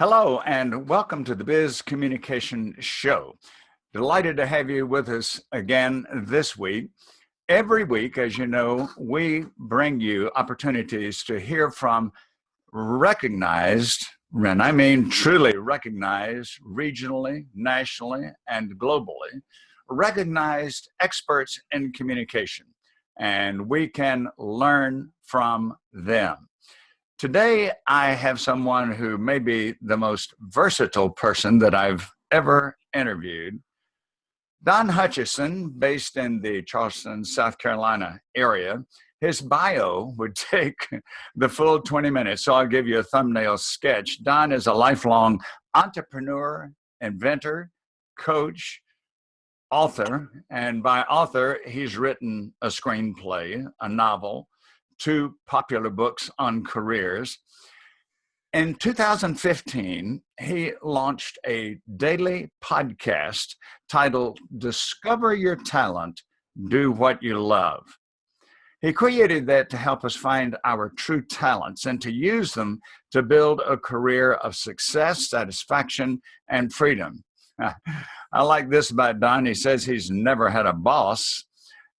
Hello, and welcome to the Biz Communication Show. Delighted to have you with us again this week. Every week, as you know, we bring you opportunities to hear from recognized, and I mean truly recognized, regionally, nationally, and globally, recognized experts in communication. And we can learn from them. Today, I have someone who may be the most versatile person that I've ever interviewed. Don Hutcheson, based in the Charleston, South Carolina area. His bio would take the full 20 minutes, so I'll give you a thumbnail sketch. Don is a lifelong entrepreneur, inventor, coach, author, and by author, he's written a screenplay, a novel, 2 popular books on careers. In 2015, he launched a daily podcast titled Discover Your Talent, Do What You Love. He created that to help us find our true talents and to use them to build a career of success, satisfaction, and freedom. I like this about Don. He says he's never had a boss,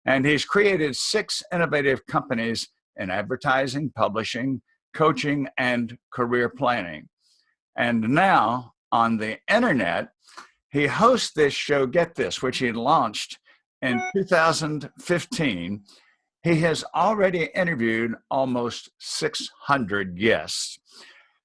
and he's created 6 innovative companies in advertising, publishing, coaching, and career planning. And now on the internet, he hosts this show, get this, which he launched in 2015. He has already interviewed almost 600 guests.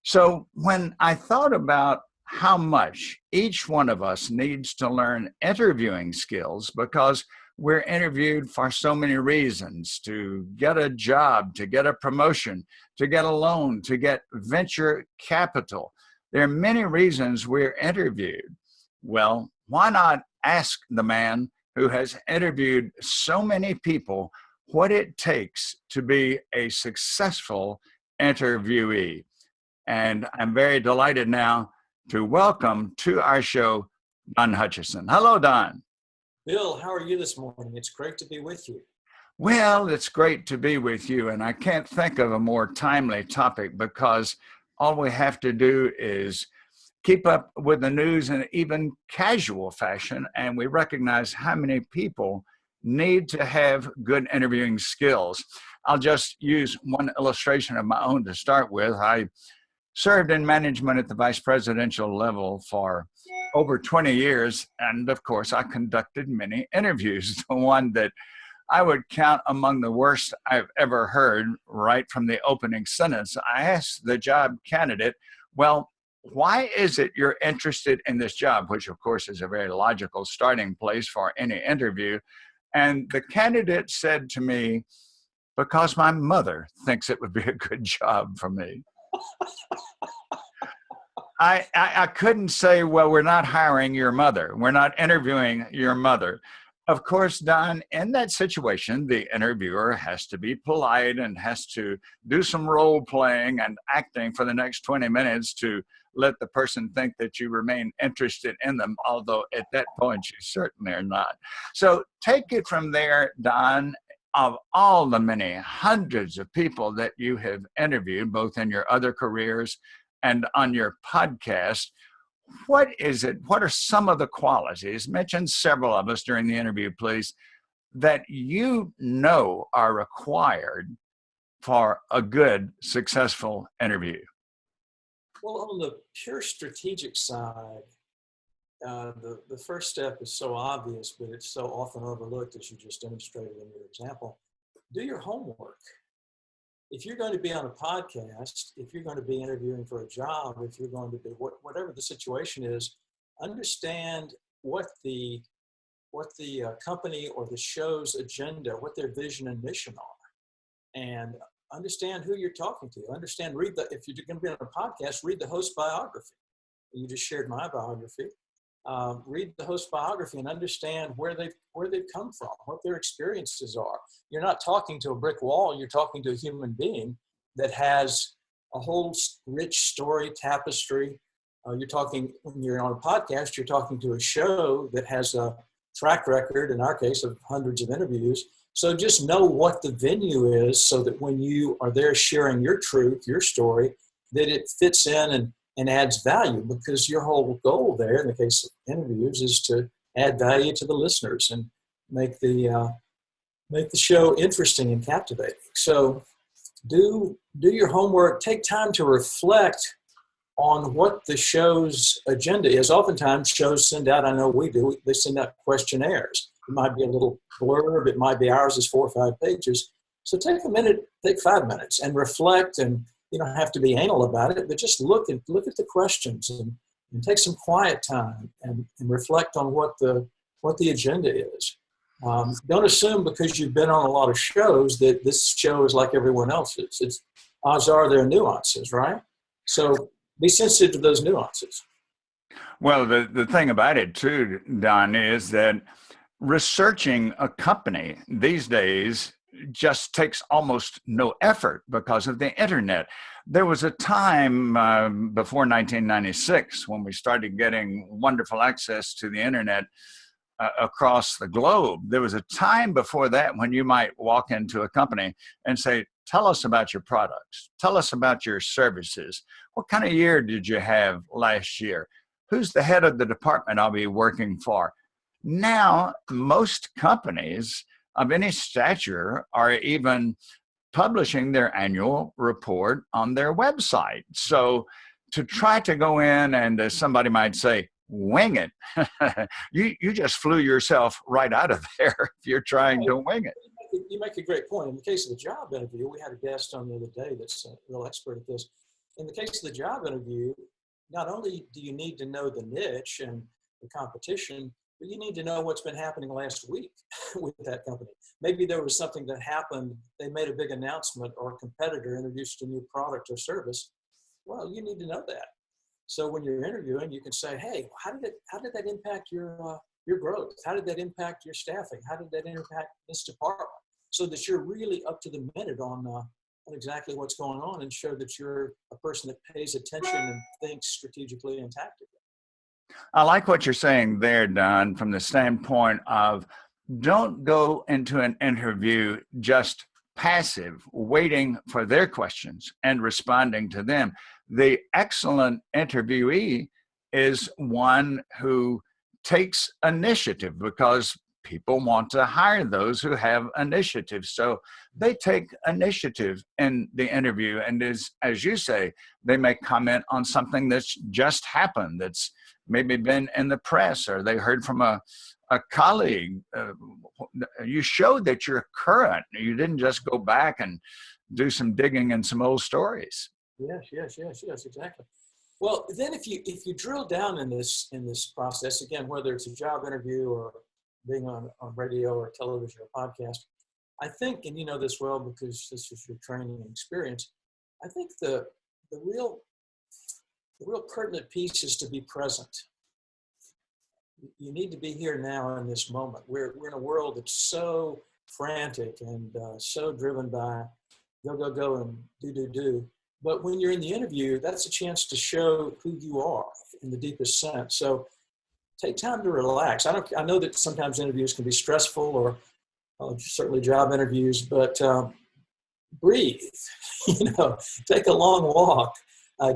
So when I thought about how much each one of us needs to learn interviewing skills, because we're interviewed for so many reasons: to get a job, to get a promotion, to get a loan, to get venture capital. There are many reasons we're interviewed. Well, why not ask the man who has interviewed so many people what it takes to be a successful interviewee? And I'm very delighted now to welcome to our show, Don Hutcheson. Hello, Don. Bill, how are you this morning? It's great to be with you. Well, it's great to be with you, and I can't think of a more timely topic, because all we have to do is keep up with the news in even casual fashion, and we recognize how many people need to have good interviewing skills. I'll just use one illustration of my own to start with. I served in management at the vice presidential level for over 20 years. And of course, I conducted many interviews. The one that I would count among the worst I've ever heard, right from the opening sentence, I asked the job candidate, well, why is it you're interested in this job? Which of course is a very logical starting place for any interview. And the candidate said to me, because my mother thinks it would be a good job for me. I couldn't say, well, we're not hiring your mother. We're not interviewing your mother. Of course, Don, in that situation, the interviewer has to be polite and has to do some role playing and acting for the next 20 minutes to let the person think that you remain interested in them, although at that point you certainly are not. So take it from there, Don. Of all the many hundreds of people that you have interviewed, both in your other careers and on your podcast, what is it? What are some of the qualities, mention several of us during the interview, please, that you know are required for a good, successful interview? Well, on the pure strategic side, the first step is so obvious, but it's so often overlooked, as you just demonstrated in your example. Do your homework. If you're going to be on a podcast, if you're going to be interviewing for a job, if you're going to be whatever the situation is, understand what the company or the show's agenda, what their vision and mission are, and understand who you're talking to. Understand, if you're going to be on a podcast, read the host's biography. You just shared my biography. Read the host's biography and understand where they've come from, what their experiences are. You're not talking to a brick wall. You're talking to a human being that has a whole rich story, tapestry. When you're on a podcast, you're talking to a show that has a track record, in our case, of hundreds of interviews. So just know what the venue is so that when you are there sharing your truth, your story, that it fits in and adds value, because your whole goal there in the case of interviews is to add value to the listeners and make the show interesting and captivating. So do your homework, take time to reflect on what the show's agenda is. Oftentimes shows send out, I know we do, they send out questionnaires. It might be a little blurb, it might be ours is 4 or 5 pages. So take a minute, take 5 minutes and reflect, and you don't have to be anal about it, but just look at the questions and take some quiet time and reflect on what the agenda is. Don't assume because you've been on a lot of shows that this show is like everyone else's. It's odds are there are nuances, right? So be sensitive to those nuances. Well, the thing about it too, Don, is that researching a company these days just takes almost no effort because of the internet. There was a time before 1996 when we started getting wonderful access to the internet across the globe. There was a time before that when you might walk into a company and say, tell us about your products. Tell us about your services. What kind of year did you have last year? Who's the head of the department I'll be working for? Now, most companies of any stature are even publishing their annual report on their website. So to try to go in and, as somebody might say, wing it, you just flew yourself right out of there if you're trying to wing it. You make a great point. In the case of the job interview, we had a guest on the other day that's a real expert at this. In the case of the job interview, not only do you need to know the niche and the competition, but you need to know what's been happening last week with that company. Maybe there was something that happened, they made a big announcement, or a competitor introduced a new product or service. Well, you need to know that. So when you're interviewing, you can say, hey, how did that impact your growth? How did that impact your staffing? How did that impact this department? So that you're really up to the minute on exactly what's going on, and show that you're a person that pays attention and thinks strategically and tactically. I like what you're saying there, Don, from the standpoint of don't go into an interview just passive, waiting for their questions and responding to them. The excellent interviewee is one who takes initiative, because people want to hire those who have initiative. So they take initiative in the interview. And as you say, they may comment on something that's just happened, that's maybe been in the press, or they heard from a colleague. You showed that you're current. You didn't just go back and do some digging in some old stories. Yes, exactly. Well, then if you drill down in this process, again, whether it's a job interview or being on radio or television or podcast, I think, and you know this well because this is your training and experience, I think the real pertinent piece is to be present. You need to be here now in this moment. We're in a world that's so frantic and so driven by go and do. But when you're in the interview, that's a chance to show who you are in the deepest sense. So take time to relax. I know that sometimes interviews can be stressful, or certainly job interviews, but breathe. Take a long walk.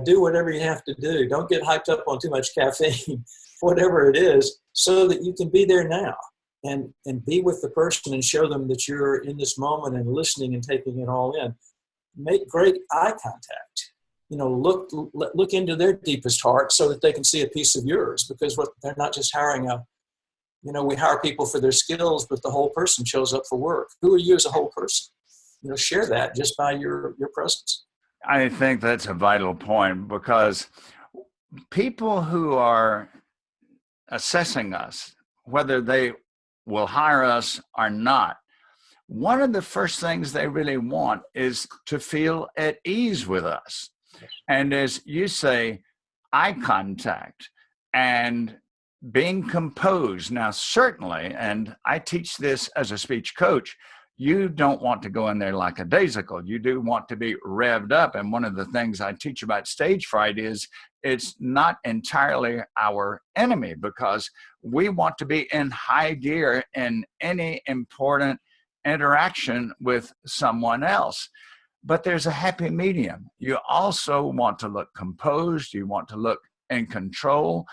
Do whatever you have to do. Don't get hyped up on too much caffeine, whatever it is, so that you can be there now and be with the person and show them that you're in this moment and listening and taking it all in. Make great eye contact. Look into their deepest heart so that they can see a piece of yours, because they're not just hiring we hire people for their skills, but the whole person shows up for work. Who are you as a whole person? Share that just by your presence. I think that's a vital point, because people who are assessing us, whether they will hire us or not, one of the first things they really want is to feel at ease with us. And as you say, eye contact and being composed. Now, certainly, and I teach this as a speech coach, you don't want to go in there like a daisical. You do want to be revved up. And one of the things I teach about stage fright is it's not entirely our enemy, because we want to be in high gear in any important interaction with someone else. but there's a happy medium. You also want to look composed. You want to look in control.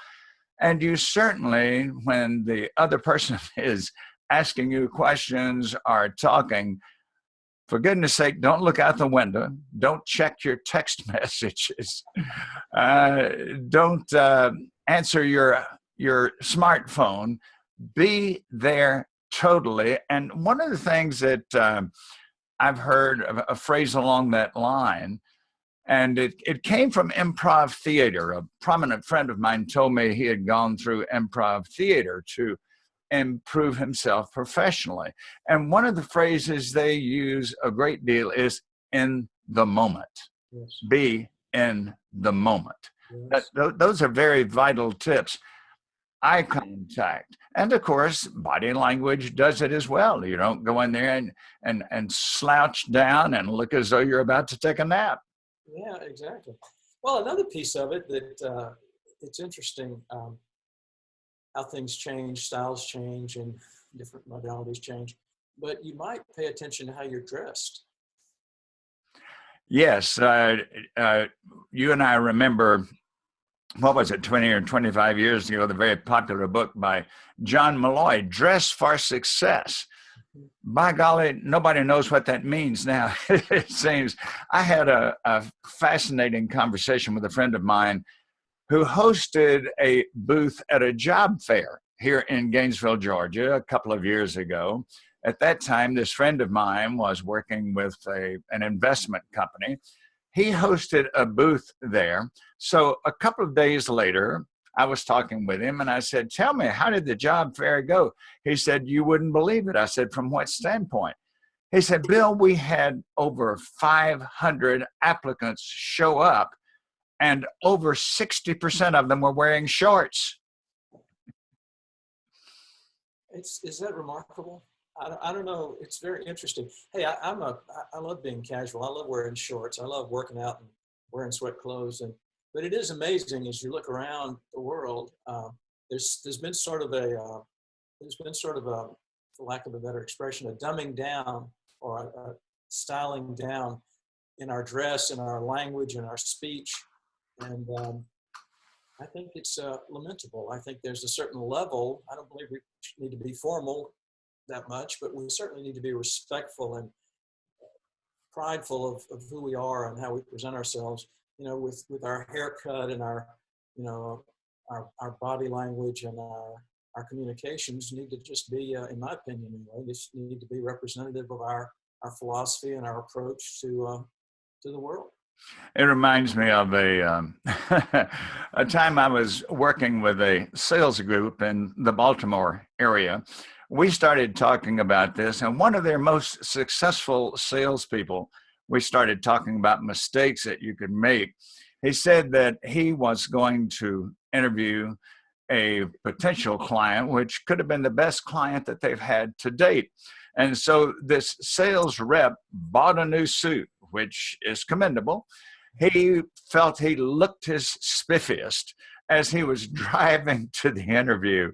And you certainly, when the other person is asking you questions or talking, for goodness sake, don't look out the window. Don't check your text messages. Don't answer your smartphone. Be there totally. And one of the things that I've heard a phrase along that line, and it came from improv theater. A prominent friend of mine told me he had gone through improv theater to improve himself professionally. And one of the phrases they use a great deal is in the moment. Yes. Be in the moment. Yes. Those are very vital tips. Eye contact. And of course, body language does it as well. You don't go in there and slouch down and look as though you're about to take a nap. Yeah, exactly. Well, another piece of it that it's interesting how things change, styles change, and different modalities change. But you might pay attention to how you're dressed. Yes, you and I remember, what was it, 20 or 25 years ago, the very popular book by John Malloy, Dress for Success. By golly, nobody knows what that means now. It seems. I had a fascinating conversation with a friend of mine who hosted a booth at a job fair here in Gainesville, Georgia, a couple of years ago. At that time, this friend of mine was working with an investment company. He hosted a booth there. So a couple of days later, I was talking with him and I said, tell me, how did the job fair go? He said, you wouldn't believe it. I said, from what standpoint? He said, Bill, we had over 500 applicants show up and over 60% of them were wearing shorts. Is that remarkable? I don't know. It's very interesting. Hey, I love being casual. I love wearing shorts. I love working out and wearing sweat clothes. But it is amazing as you look around the world. There's been sort of a, for lack of a better expression, a dumbing down or a styling down in our dress, in our language, in our speech. And I think it's lamentable. I think there's a certain level. I don't believe we need to be formal that much, but we certainly need to be respectful and prideful of who we are and how we present ourselves, with our haircut and our body language and our communications need to just be, in my opinion anyway, just need to be representative of our philosophy and our approach to the world. It reminds me of a time I was working with a sales group in the Baltimore area. We started talking about this, and one of their most successful salespeople, we started talking about mistakes that you could make. He said that he was going to interview a potential client, which could have been the best client that they've had to date. And so this sales rep bought a new suit, which is commendable. He felt he looked his spiffiest as he was driving to the interview.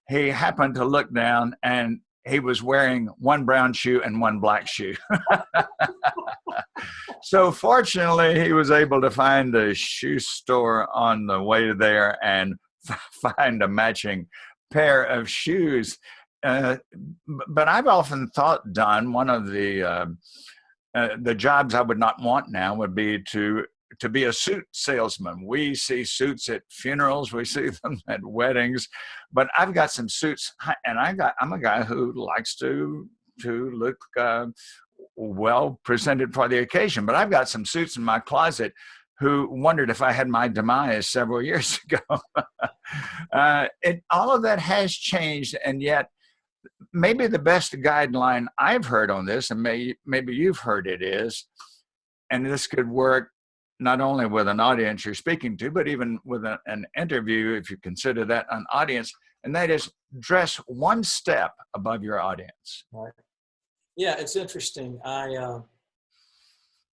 He happened to look down and he was wearing one brown shoe and one black shoe. So fortunately, he was able to find a shoe store on the way there and find a matching pair of shoes. But I've often thought, Don, one of the jobs I would not want now would be to be a suit salesman. We see suits at funerals, we see them at weddings, but I've got some suits, and I'm a guy who likes to look well presented for the occasion. But I've got some suits in my closet who wondered if I had my demise several years ago. All of that has changed, and yet maybe the best guideline I've heard on this, and maybe you've heard it, is, and this could work not only with an audience you're speaking to, but even with an interview, if you consider that an audience, and that is dress one step above your audience. Right. Yeah, it's interesting. I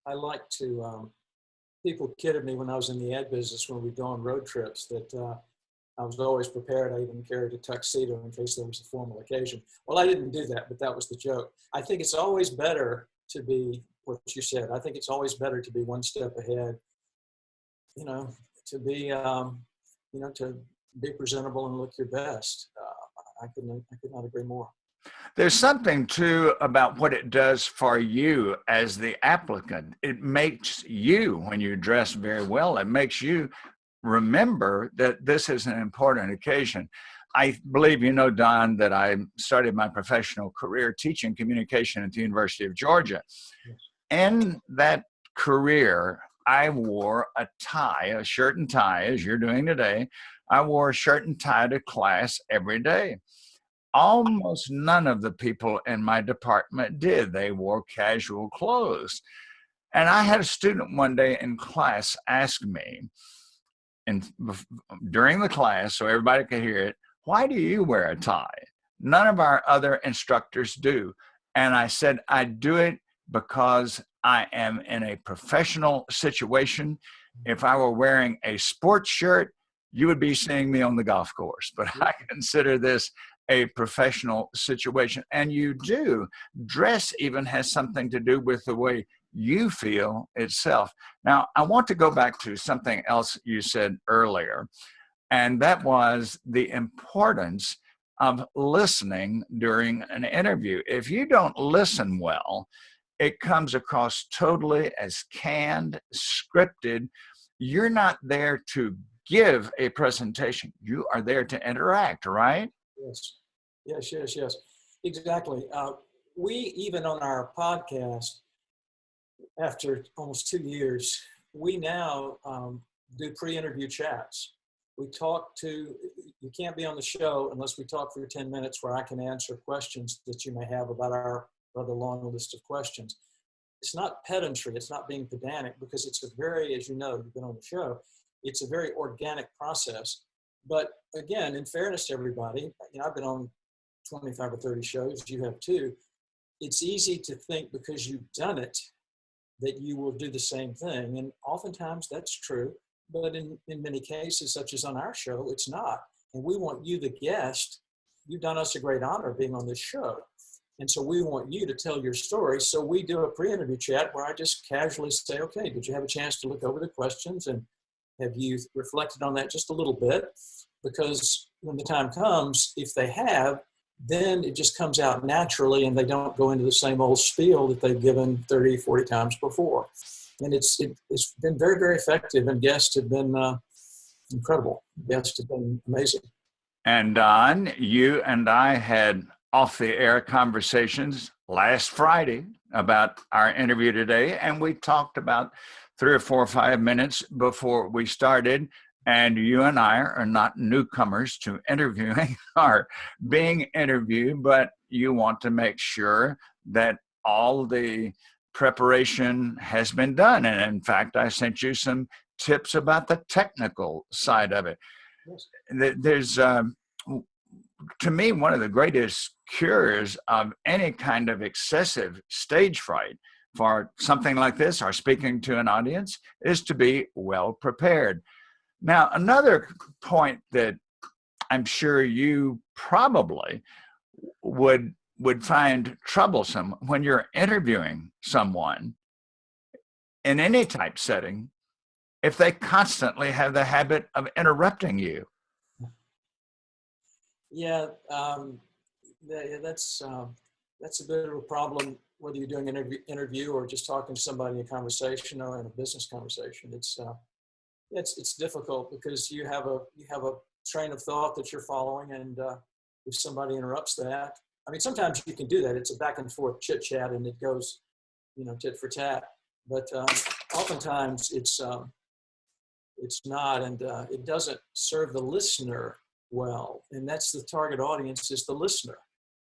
like to, people kidded me when I was in the ad business when we'd go on road trips that I was always prepared. I even carried a tuxedo in case there was a formal occasion. Well, I didn't do that, but that was the joke. I think it's always better to be what you said. I think it's always better to be one step ahead, you know, to be, to be presentable and look your best. I could not agree more. There's something too about what it does for you as the applicant. It makes you, when you dress very well, it makes you remember that this is an important occasion. I believe you know, Don, that I started my professional career teaching communication at the University of Georgia. Yes. In that career, I wore a tie, a shirt and tie, as you're doing today. I wore a shirt and tie to class every day. Almost none of the people in my department did. They wore casual clothes. And I had a student one day in class ask me, and during the class, so everybody could hear it, why do you wear a tie? None of our other instructors do. And I said, I do it because I am in a professional situation. If I were wearing a sports shirt, you would be seeing me on the golf course. But I consider this a professional situation. And you do. Dress even has something to do with the way you feel itself. Now, I want to go back to something else you said earlier, and that was the importance of listening during an interview. If you don't listen well, it comes across totally as canned, scripted. You're not there to give a presentation. You are there to interact, right? Yes. Exactly. We, even on our podcast, after almost 2 years, we now do pre-interview chats. We talk to, you can't be on the show unless we talk for 10 minutes where I can answer questions that you may have about our rather long list of questions. It's not pedantry, it's not being pedantic, because it's a very, as you know, you've been on the show, it's a very organic process. But again, in fairness to everybody, I've been on 25 or 30 shows, you have too. It's easy to think because you've done it that you will do the same thing. And oftentimes that's true, but in many cases, such as on our show, it's not. And we want you, the guest, you've done us a great honor being on this show. And so we want you to tell your story. So we do a pre-interview chat where I just casually say, okay, did you have a chance to look over the questions? And have you reflected on that just a little bit? Because when the time comes, if they have, then it just comes out naturally and they don't go into the same old spiel that they've given 30, 40 times before. And it's been very, very effective, and guests have been incredible. Guests have been amazing. And Don, you and I had off-the-air conversations last Friday about our interview today, and we talked about 3 or 4 or 5 minutes before we started. And you and I are not newcomers to interviewing or being interviewed, but you want to make sure that all the preparation has been done. And in fact, I sent you some tips about the technical side of it. Yes. There's, to me, one of the greatest cures of any kind of excessive stage fright for something like this, or speaking to an audience, is to be well prepared. Now, another point that I'm sure you probably would find troublesome when you're interviewing someone in any type setting, if they constantly have the habit of interrupting you. Yeah, that's a bit of a problem, whether you're doing an interview or just talking to somebody in a conversation or in a business conversation. It's difficult because you have a train of thought that you're following, and if somebody interrupts that, I mean, sometimes you can do that. It's a back and forth chit chat, and it goes, tit for tat. But oftentimes it's not, and it doesn't serve the listener well. And that's the target audience, is the listener,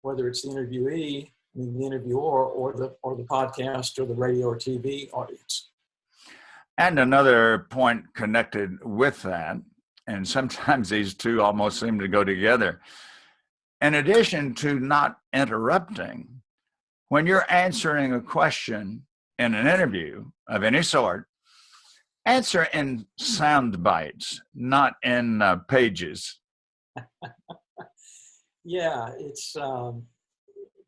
whether it's the interviewee, the interviewer, or the podcast or the radio or TV audience. And another point connected with that, and sometimes these two almost seem to go together. In addition to not interrupting, when you're answering a question in an interview of any sort, answer in sound bites, not in pages. Yeah, it's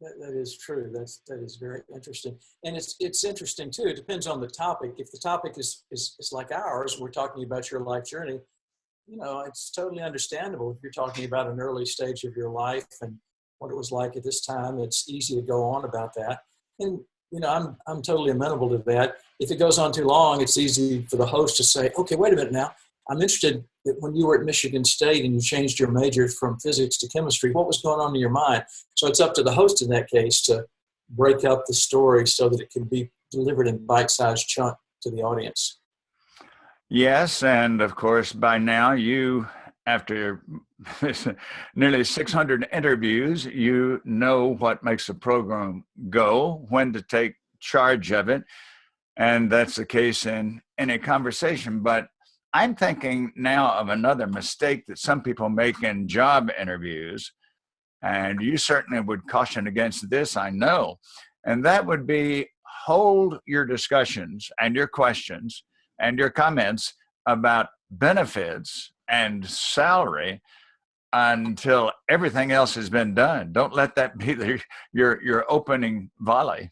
That is true. That is very interesting, and it's interesting too. It depends on the topic. If the topic is like ours, we're talking about your life journey. It's totally understandable if you're talking about an early stage of your life and what it was like at this time. It's easy to go on about that, and I'm totally amenable to that. If it goes on too long, it's easy for the host to say, "Okay, wait a minute now. I'm interested that when you were at Michigan State and you changed your major from physics to chemistry, what was going on in your mind?" So it's up to the host in that case to break up the story so that it can be delivered in bite-sized chunk to the audience. Yes, and of course, by now you, after nearly 600 interviews, you know what makes a program go, when to take charge of it, and that's the case in any conversation. But I'm thinking now of another mistake that some people make in job interviews, and you certainly would caution against this, I know, and that would be hold your discussions and your questions and your comments about benefits and salary until everything else has been done. Don't let that be your opening volley.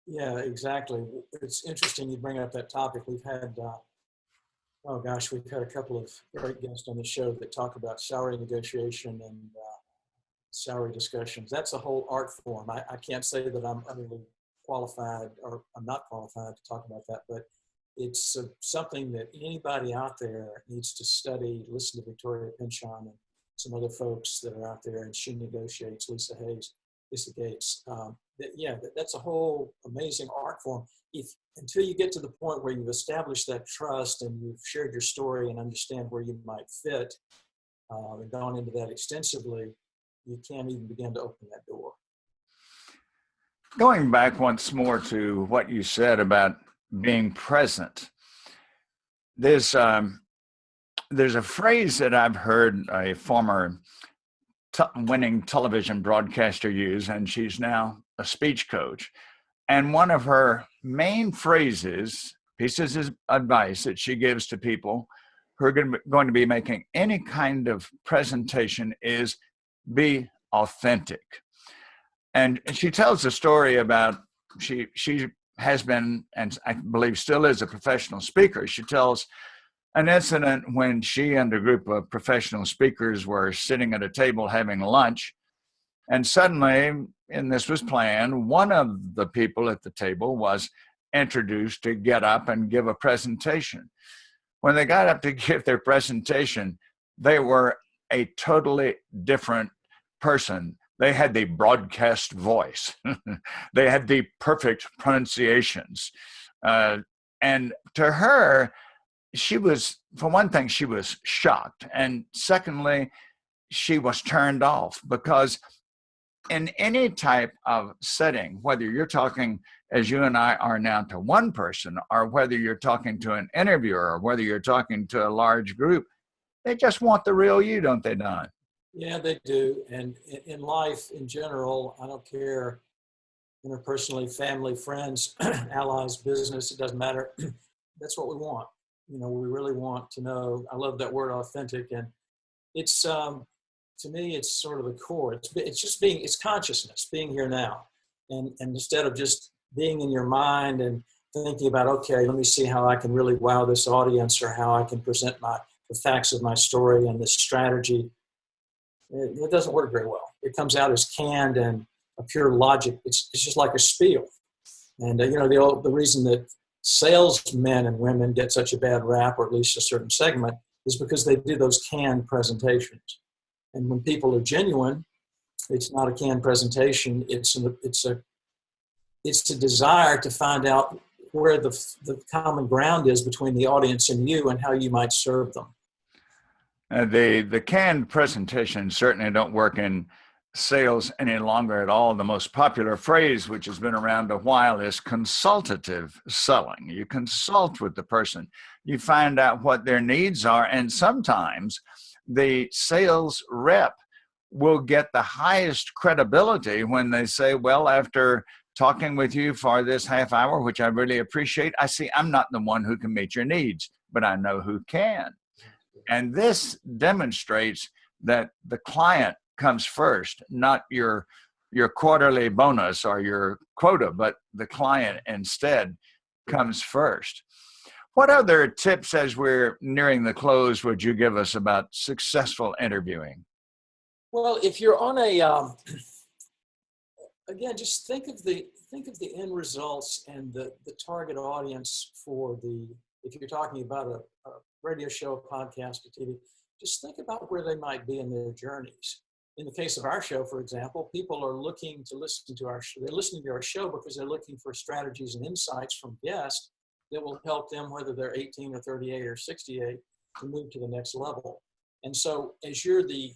Yeah, exactly. It's interesting you bring up that topic. We've had we've had a couple of great guests on the show that talk about salary negotiation and salary discussions. That's a whole art form. I can't say that I'm utterly qualified, or I'm not qualified to talk about that, but it's something that anybody out there needs to study. Listen to Victoria Pinchon and some other folks that are out there, and she negotiates, Lisa Gates. That's a whole amazing art form. Until you get to the point where you've established that trust and you've shared your story and understand where you might fit, and gone into that extensively, you can't even begin to open that door. Going back once more to what you said about being present, there's a phrase that I've heard a former winning television broadcaster use, and she's now a speech coach. And one of her main pieces of advice that she gives to people who are going to be making any kind of presentation is be authentic. And she tells a story about she has been, and I believe still is, a professional speaker. She tells an incident when she and a group of professional speakers were sitting at a table having lunch, and suddenly, and this was planned, one of the people at the table was introduced to get up and give a presentation. When they got up to give their presentation, they were a totally different person. They had the broadcast voice. They had the perfect pronunciations. And to her, she was, for one thing, she was shocked. And secondly, she was turned off, because in any type of setting, whether you're talking, as you and I are now, to one person, or whether you're talking to an interviewer, or whether you're talking to a large group, they just want the real you, don't they, Don? Yeah, they do. And in life in general, I don't care, interpersonally, family, friends, allies, business, it doesn't matter. That's what we want. We really want to know. I love that word, authentic. And it's, to me, it's sort of the core. It's just it's consciousness, being here now. And instead of just being in your mind and thinking about, okay, let me see how I can really wow this audience, or how I can present the facts of my story and this strategy, it doesn't work very well. It comes out as canned and a pure logic. It's just like a spiel. And the reason that salesmen and women get such a bad rap, or at least a certain segment, is because they do those canned presentations. And when people are genuine, it's not a canned presentation. It's a desire to find out where the common ground is between the audience and you, and how you might serve them. The canned presentations certainly don't work in sales any longer at all. The most popular phrase, which has been around a while, is consultative selling. You consult with the person. You find out what their needs are, and sometimes the sales rep will get the highest credibility when they say, well, after talking with you for this half hour, which I really appreciate, I see I'm not the one who can meet your needs, but I know who can. And this demonstrates that the client comes first, not your your quarterly bonus or your quota, but the client instead comes first. What other tips as we're nearing the close would you give us about successful interviewing? Well, if you're on a, again, just think of the end results and the target audience for if you're talking about a radio show, a podcast, a TV, just think about where they might be in their journeys. In the case of our show, for example, people are looking to listen to our show. They're listening to our show because they're looking for strategies and insights from guests that will help them, whether they're 18 or 38 or 68, to move to the next level. And so as you're the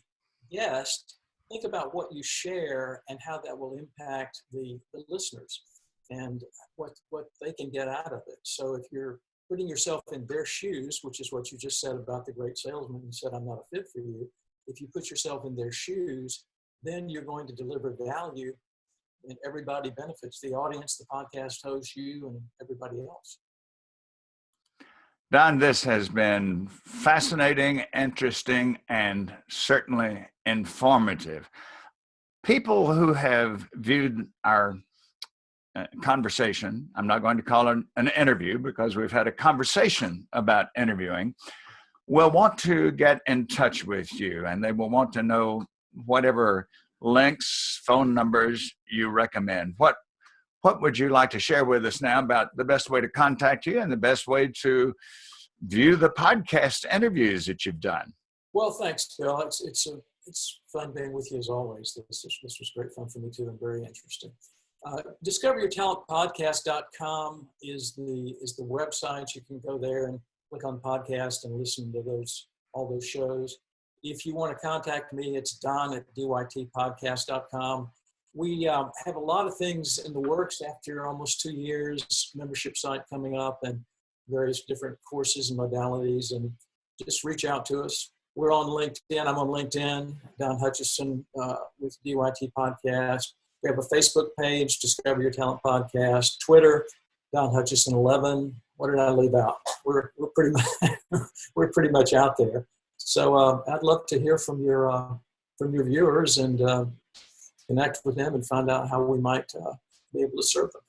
guest, think about what you share and how that will impact the listeners and what they can get out of it. So if you're putting yourself in their shoes, which is what you just said about the great salesman who said, I'm not a fit for you. If you put yourself in their shoes, then you're going to deliver value and everybody benefits, the audience, the podcast host, you, and everybody else. Don, this has been fascinating, interesting, and certainly informative. People who have viewed our conversation, I'm not going to call it an interview because we've had a conversation about interviewing, will want to get in touch with you, and they will want to know whatever links, phone numbers you recommend. What would you like to share with us now about the best way to contact you and the best way to view the podcast interviews that you've done? Well, thanks, Bill. It's fun being with you as always. This was great fun for me too, and very interesting. DiscoverYourTalentPodcast.com is the website. You can go there and click on podcast and listen to all those shows. If you want to contact me, it's don@dytpodcast.com. We have a lot of things in the works after almost 2 years, membership site coming up and various different courses and modalities, and just reach out to us. We're on LinkedIn. I'm on LinkedIn, Don Hutcheson with DYT Podcast. We have a Facebook page, Discover Your Talent Podcast. Twitter, Don Hutcheson 11. What did I leave out? We're pretty much we're pretty much out there. So I'd love to hear from your viewers and connect with them and find out how we might be able to serve them.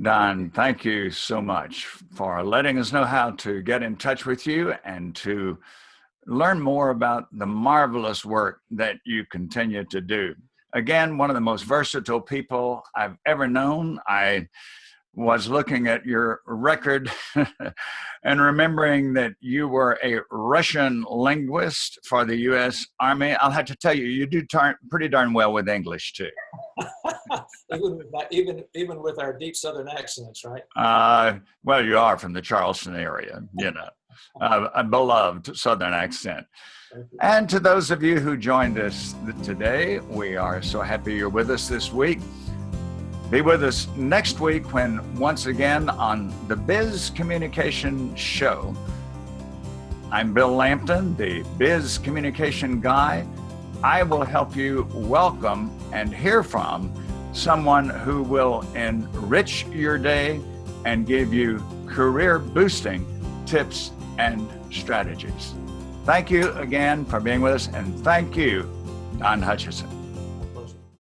Don, thank you so much for letting us know how to get in touch with you and to learn more about the marvelous work that you continue to do. Again, one of the most versatile people I've ever known. I was looking at your record and remembering that you were a Russian linguist for the U.S. Army. I'll have to tell you, you do pretty darn well with English too. even with our deep Southern accents, right? Well, you are from the Charleston area, you know, a beloved Southern accent. And to those of you who joined us today, we are so happy you're with us this week. Be with us next week when, once again, on the Biz Communication Show. I'm Bill Lampton, the Biz Communication Guy. I will help you welcome and hear from someone who will enrich your day and give you career-boosting tips and strategies. Thank you again for being with us, and thank you, Don Hutcheson.